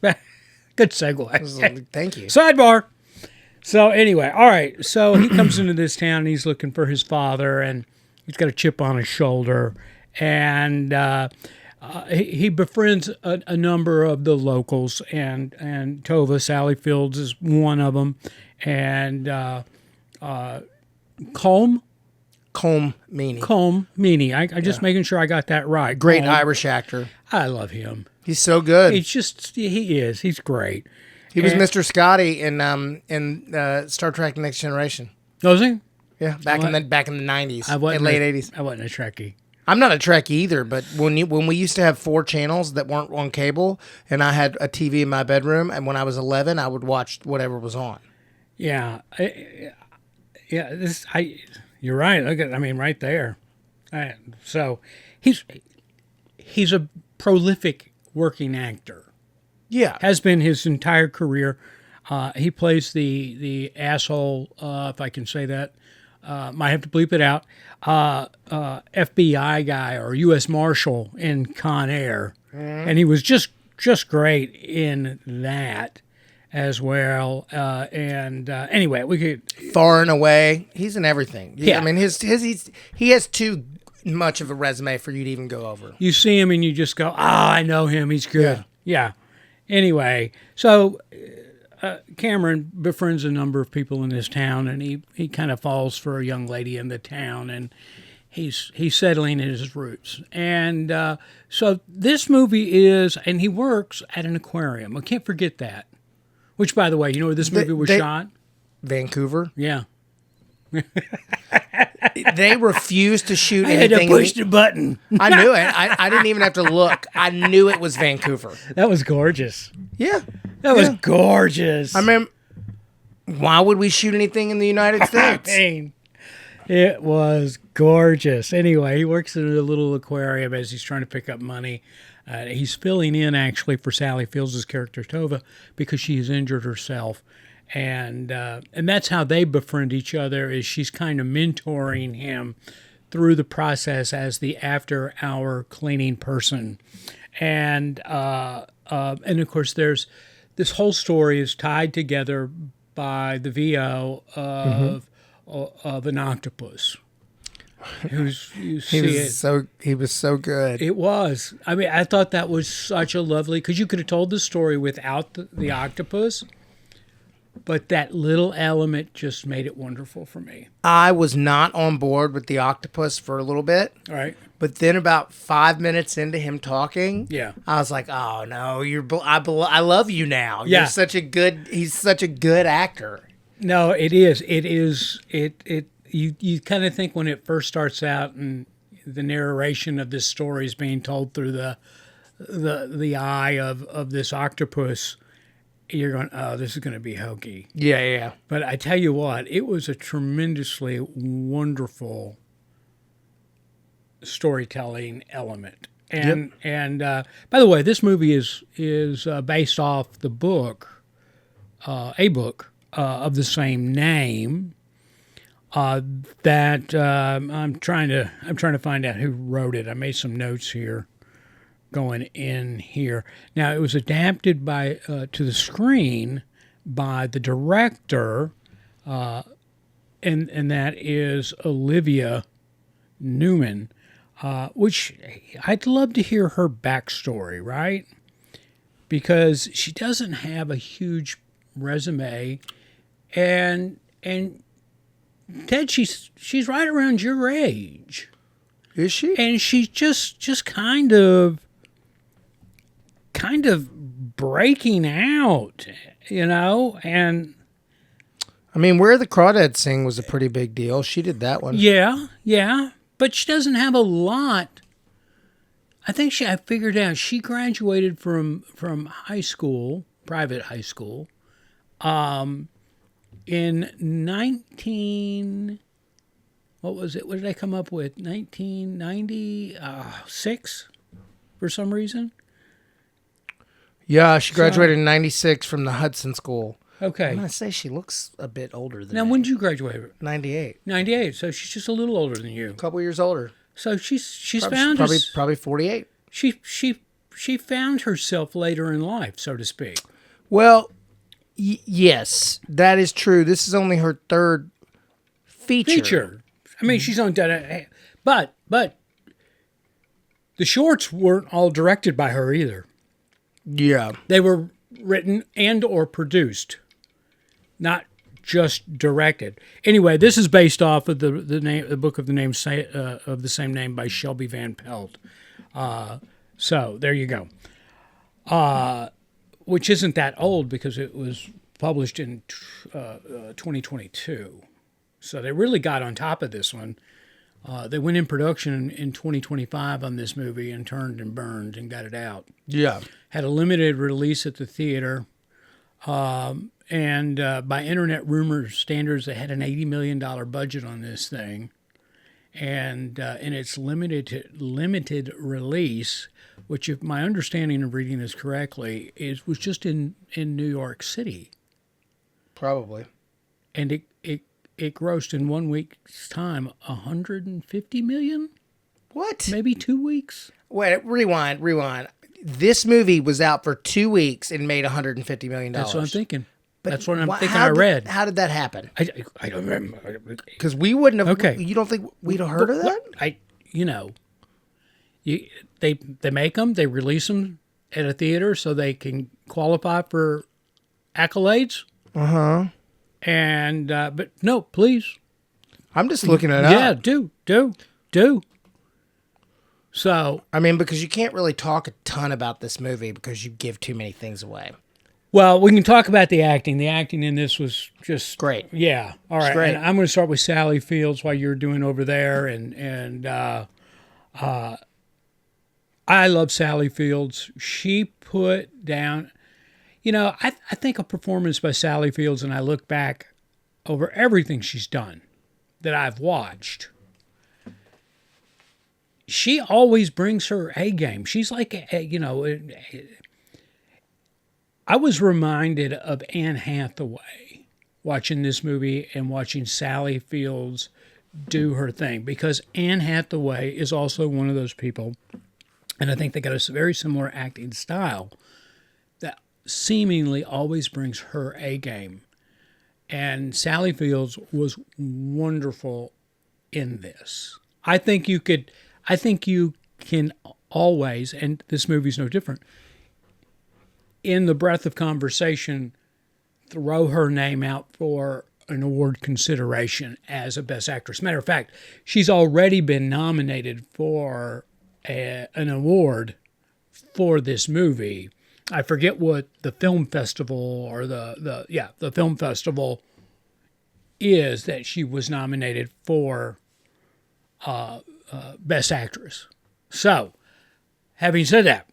Good segue. Thank you. Sidebar. So anyway, all right. So he comes into this town and he's looking for his father, and he's got a chip on his shoulder, and he befriends a number of the locals, and Tova, Sally Fields is one of them, and Colm Meaney. I just making sure I got that right. Great Colm. Irish actor. I love him. He's so good. He's great. He was Mr. Scotty in Star Trek: Next Generation. Was he? Yeah, back in the 90s, late 80s. I wasn't a Trekkie. I'm not a Trekkie either, but when we used to have 4 channels that weren't on cable, and I had a TV in my bedroom, and when I was 11, I would watch whatever was on. Yeah, You're right. Look at, right there. So he's a prolific working actor. Yeah, Has been his entire career. He plays the asshole, if I can say that. Might have to bleep it out. FBI guy or U.S. Marshal in Con Air, and he was just great in that as well. Anyway, we could Far and Away. He's in everything. Yeah. I mean, he has too much of a resume for you to even go over. You see him and you just go, I know him. He's good. Yeah. Anyway, so Cameron befriends a number of people in this town, and he kind of falls for a young lady in the town, and he's settling in his roots. And so this movie is, and he works at an aquarium. I can't forget that. Which, by the way, you know where this movie was shot? Vancouver. Yeah. They refused to shoot I had anything. to push the button. I knew it. I didn't even have to look. I knew it was Vancouver. That was gorgeous. Yeah. That was gorgeous. I mean, why would we shoot anything in the United States? It was gorgeous. Anyway, he works in a little aquarium as he's trying to pick up money. He's filling in, actually, for Sally Fields' character, Tova, because she has injured herself. And that's how they befriend each other, is she's kind of mentoring him through the process as the after-hour cleaning person. And of course, there's this whole story is tied together by the VO of an octopus. He was so good. It was. I thought that was such a lovely, because you could have told the story without the octopus, but that little element just made it wonderful for me. I was not on board with the octopus for a little bit. All right. But then about 5 minutes into him talking, Yeah. I was like, "Oh no, I love you now. Yeah. He's such a good actor." No, it is. You kind of think when it first starts out and the narration of this story is being told through the eye of this octopus, you're going, oh, this is going to be hokey. Yeah. But I tell you what, it was a tremendously wonderful storytelling element. And by the way, this movie is based off the book, a book of the same name. That I'm trying to find out who wrote it. I made some notes here, going in here. Now it was adapted to the screen by the director, and that is Olivia Newman, which I'd love to hear her backstory, right? Because she doesn't have a huge resume, and Ted, she's right around your age. Is she? And she's just kind of breaking out, and I mean, Where the Crawdads Sing was a pretty big deal. She did that one. yeah, but she doesn't have a lot. I figured out she graduated from high school, private high school, in what did I come up with? 1996 for some reason? Yeah, she graduated in 96 from the Hudson School. Okay. I'm going to say she looks a bit older than Now, me. when did you graduate? 98. 98, so she's just a little older than you. A couple years older. So she's Probably, found probably, us. probably 48. She she found herself later in life, so to speak. Well, yes, that is true. This is only her third feature. I mean, she's on, but the shorts weren't all directed by her either. Yeah. They were written and or produced, not just directed. Anyway, this is based off of the book of the same name by Shelby Van Pelt. So there you go. Which isn't that old because it was published in 2022. So they really got on top of this one. They went in production in 2025 on this movie and turned and burned and got it out. Yeah. Had a limited release at the theater. And by internet rumor standards, they had an $80 million budget on this thing. And in its limited release, which, if my understanding of reading this correctly, was just in New York City. Probably. And it grossed in 1 week's time $150 million? What? Maybe 2 weeks? Wait, rewind. This movie was out for 2 weeks and made $150 million. That's what I'm thinking. But That's what I'm thinking I read. How did that happen? I don't remember. Because we wouldn't have. Okay. You don't think we'd have heard of that? They make them, they release them at a theater so they can qualify for accolades. And but no, please. I'm just looking it up. Yeah, do. So I mean, because you can't really talk a ton about this movie because you give too many things away. well, we can talk about the acting. The acting in this was just Great. Yeah. All right. Great. And I'm going to start with Sally Fields while you're doing over there, and I love Sally Fields. She put down, I think a performance by Sally Fields, and I look back over everything she's done that I've watched. She always brings her A game. She's like, I was reminded of Anne Hathaway watching this movie and watching Sally Fields do her thing, because Anne Hathaway is also one of those people, and I think they got a very similar acting style, that seemingly always brings her A game. And Sally Fields was wonderful in this. I think you can always, and this movie's no different, in the breadth of conversation, throw her name out for an award consideration as a Best Actress. Matter of fact, she's already been nominated for an award for this movie. I forget what the film festival or the film festival is that she was nominated for Best Actress. So, having said that,